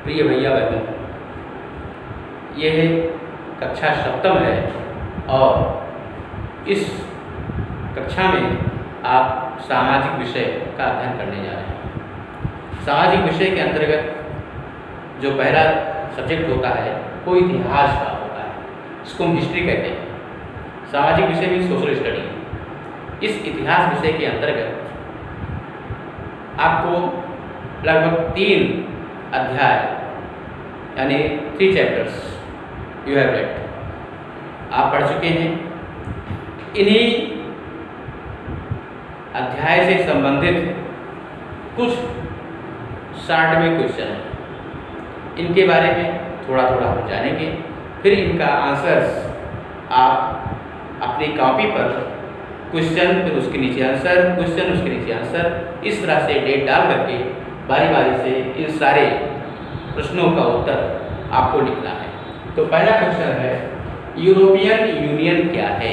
प्रिय भैया बहनों, यह कक्षा सप्तम है और इस कक्षा में आप सामाजिक विषय का अध्ययन करने जा रहे हैं। सामाजिक विषय के अंतर्गत जो पहला सब्जेक्ट होता है वो इतिहास का होता है, इसको हम हिस्ट्री कहते हैं। सामाजिक विषय में सोशल स्टडी। इस इतिहास विषय के अंतर्गत आपको लगभग 3 अध्याय यानी 3 चैप्टर्स यू हैव रेड आप पढ़ चुके हैं। इन्हीं अध्याय से संबंधित कुछ शॉर्ट में क्वेश्चन हैं, इनके बारे में थोड़ा थोड़ा हम जानेंगे। फिर इनका आंसर्स आप अपनी कॉपी पर क्वेश्चन, फिर उसके नीचे आंसर, क्वेश्चन उसके नीचे आंसर, इस तरह से डेट डाल करके बारी बारी से इन सारे प्रश्नों का उत्तर आपको लिखना है। तो पहला क्वेश्चन है, यूरोपियन यूनियन क्या है?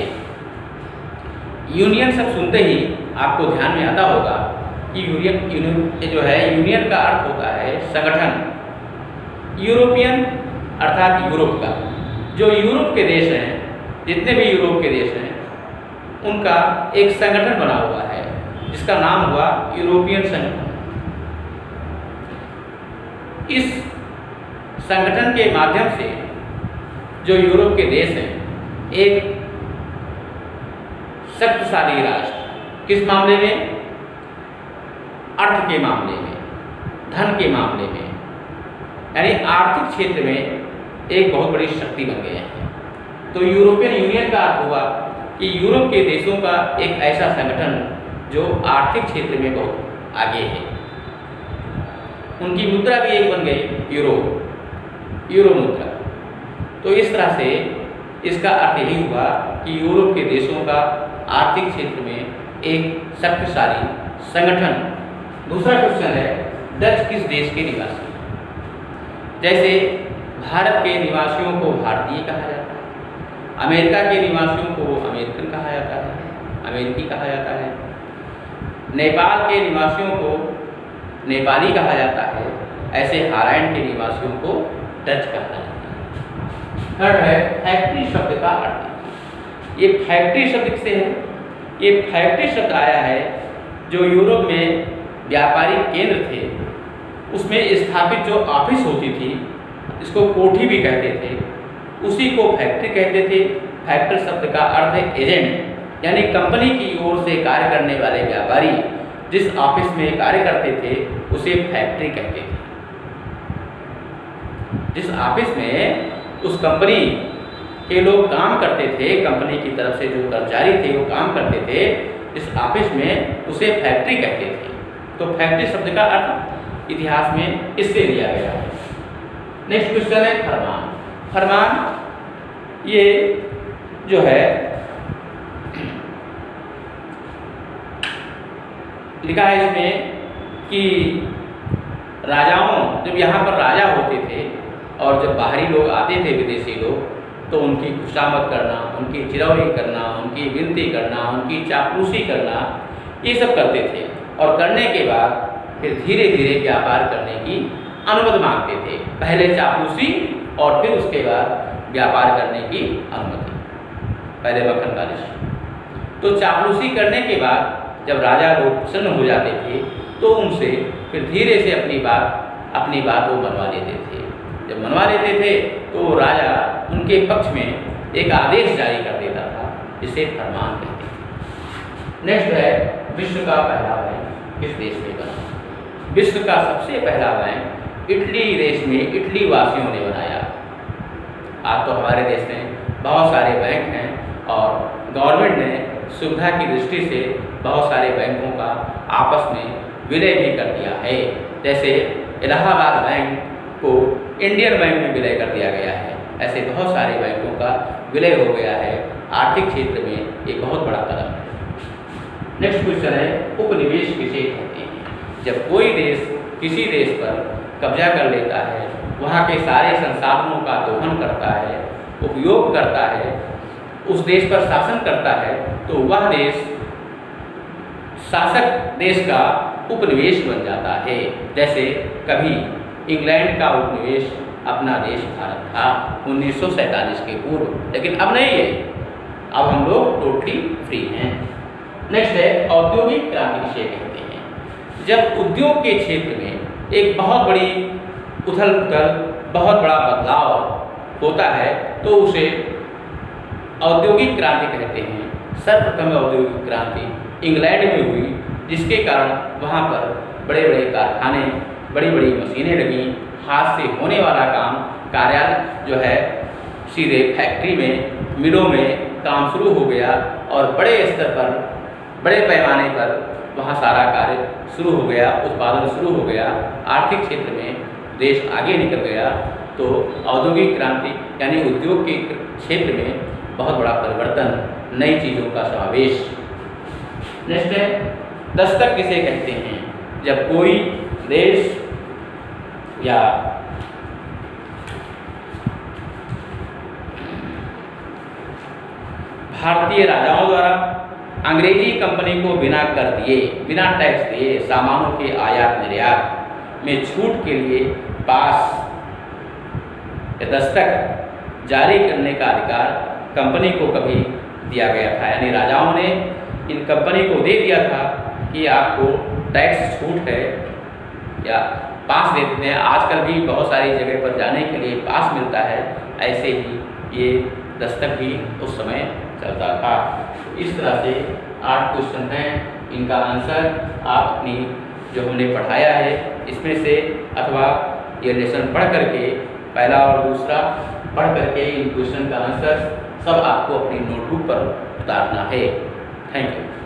यूनियन सब सुनते ही आपको ध्यान में आता होगा कि यूनियन जो है, यूनियन का अर्थ होता है संगठन। यूरोपियन अर्थात यूरोप का, जो यूरोप के देश हैं, जितने भी यूरोप के देश हैं, उनका एक संगठन बना हुआ है जिसका नाम हुआ यूरोपियन संगठन। इस संगठन के माध्यम से जो यूरोप के देश हैं, एक शक्तिशाली राष्ट्र, किस मामले में? अर्थ के मामले में, धन के मामले में, यानी आर्थिक क्षेत्र में एक बहुत बड़ी शक्ति बन गए हैं। तो यूरोपियन यूनियन का अर्थ हुआ कि यूरोप के देशों का एक ऐसा संगठन जो आर्थिक क्षेत्र में बहुत आगे है। उनकी मुद्रा भी एक बन गई यूरो मुद्रा। तो इस तरह से इसका अर्थ यही हुआ कि यूरोप के देशों का आर्थिक क्षेत्र में एक शक्तिशाली संगठन। दूसरा क्वेश्चन है, डच किस देश के निवासी? जैसे भारत के निवासियों को भारतीय कहा जाता है, अमेरिका के निवासियों को अमेरिकन कहा जाता है, अमेरिकी कहा जाता है, नेपाल के निवासियों को नेपाली कहा जाता है, ऐसे हालैंड के निवासियों को डच कहा जाता है। थर्ड है, फैक्ट्री शब्द का अर्थ। ये फैक्ट्री शब्द किससे है? ये फैक्ट्री शब्द आया है जो यूरोप में व्यापारिक केंद्र थे, उसमें स्थापित जो ऑफिस होती थी, इसको कोठी भी कहते थे, उसी को फैक्ट्री कहते थे। फैक्ट्री शब्द का अर्थ है एजेंट, यानी कंपनी की ओर से कार्य करने वाले व्यापारी जिस ऑफिस में कार्य करते थे उसे फैक्ट्री कहते थे। जिस ऑफिस में उस कंपनी के लोग काम करते थे, कंपनी की तरफ से जो कर्मचारी थे वो काम करते थे, इस ऑफिस में उसे फैक्ट्री कहते थे। तो फैक्ट्री शब्द का अर्थ इतिहास में इससे लिया गया है। नेक्स्ट क्वेश्चन है, फरमान। फरमान ये जो है लिखा है इसमें कि राजाओं, जब यहाँ पर राजा होते थे और जब बाहरी लोग आते थे, विदेशी लोग, तो उनकी खुशामद करना, उनकी चिरौरी करना, उनकी विनती करना, उनकी चापलूसी करना, ये सब करते थे। और करने के बाद फिर धीरे धीरे व्यापार करने की अनुमति मांगते थे। पहले चापलूसी और फिर उसके बाद व्यापार करने की अनुमति, पहले मक्खन पालिश। तो चापलूसी करने के बाद जब राजा लोग प्रसन्न हो जाते थे तो उनसे फिर धीरे से अपनी बात वो मनवा लेते थे। जब मनवा लेते थे तो राजा उनके पक्ष में एक आदेश जारी कर देता था, जिसे फरमान कहते थे। नेक्स्ट है, विश्व का पहला बैंक किस देश में बना? विश्व का सबसे पहला बैंक इटली देश में इटली वासियों ने बनाया। आज तो हमारे देश में बहुत सारे बैंक हैं और गवर्नमेंट ने सुविधा की दृष्टि से बहुत सारे बैंकों का आपस में विलय भी कर दिया है। जैसे इलाहाबाद बैंक को इंडियन बैंक में विलय कर दिया गया है, ऐसे बहुत सारे बैंकों का विलय हो गया है। आर्थिक क्षेत्र में एक बहुत बड़ा कदम है। नेक्स्ट क्वेश्चन है, उपनिवेश किसे कहते हैं? जब कोई देश किसी देश पर कब्जा कर लेता है, वहाँ के सारे संसाधनों का दोहन करता है, उपयोग करता है, उस देश पर शासन करता है, तो वह देश शासक देश का उपनिवेश बन जाता है। जैसे कभी इंग्लैंड का उपनिवेश अपना देश भारत था 1947 के पूर्व, लेकिन अब नहीं है। अब हम लोग टोटली फ्री हैं। नेक्स्ट है औद्योगिक क्रांति किसे कहते हैं। जब उद्योग के क्षेत्र में एक बहुत बड़ी उथल पुथल, बहुत बड़ा बदलाव होता है तो उसे औद्योगिक क्रांति कहते हैं। सर्वप्रथम औद्योगिक क्रांति इंग्लैंड में हुई, जिसके कारण वहाँ पर बड़े बड़े कारखाने, बड़ी बड़ी मशीनें लगी। हाथ से होने वाला काम, कार्यालय जो है सीधे फैक्ट्री में, मिलों में काम शुरू हो गया और बड़े स्तर पर, बड़े पैमाने पर वहाँ सारा कार्य शुरू हो गया, उत्पादन शुरू हो गया, आर्थिक क्षेत्र में देश आगे निकल गया। तो औद्योगिक क्रांति यानी उद्योग के क्षेत्र में बहुत बड़ा परिवर्तन, नई चीज़ों का समावेश। नेक्स्ट है दस्तक किसे कहते हैं। जब कोई देश या भारतीय राजाओं द्वारा अंग्रेजी कंपनी को बिना कर दिए, बिना टैक्स दिए सामानों के आयात निर्यात में छूट के लिए पास या दस्तक जारी करने का अधिकार कंपनी को कभी दिया गया था। यानी राजाओं ने इन कंपनी को दे दिया था कि आपको टैक्स छूट है या पास दे देते हैं। आजकल भी बहुत सारी जगह पर जाने के लिए पास मिलता है, ऐसे ही ये दस्तक भी उस समय चलता था। इस तरह से 8 क्वेश्चन हैं, इनका आंसर आप अपनी जो हमने पढ़ाया है इसमें से अथवा ये लेसन पढ़ करके, पहला और दूसरा पढ़ करके इन क्वेश्चन का आंसर सब आपको अपनी नोटबुक पर उतारना है। Thank you.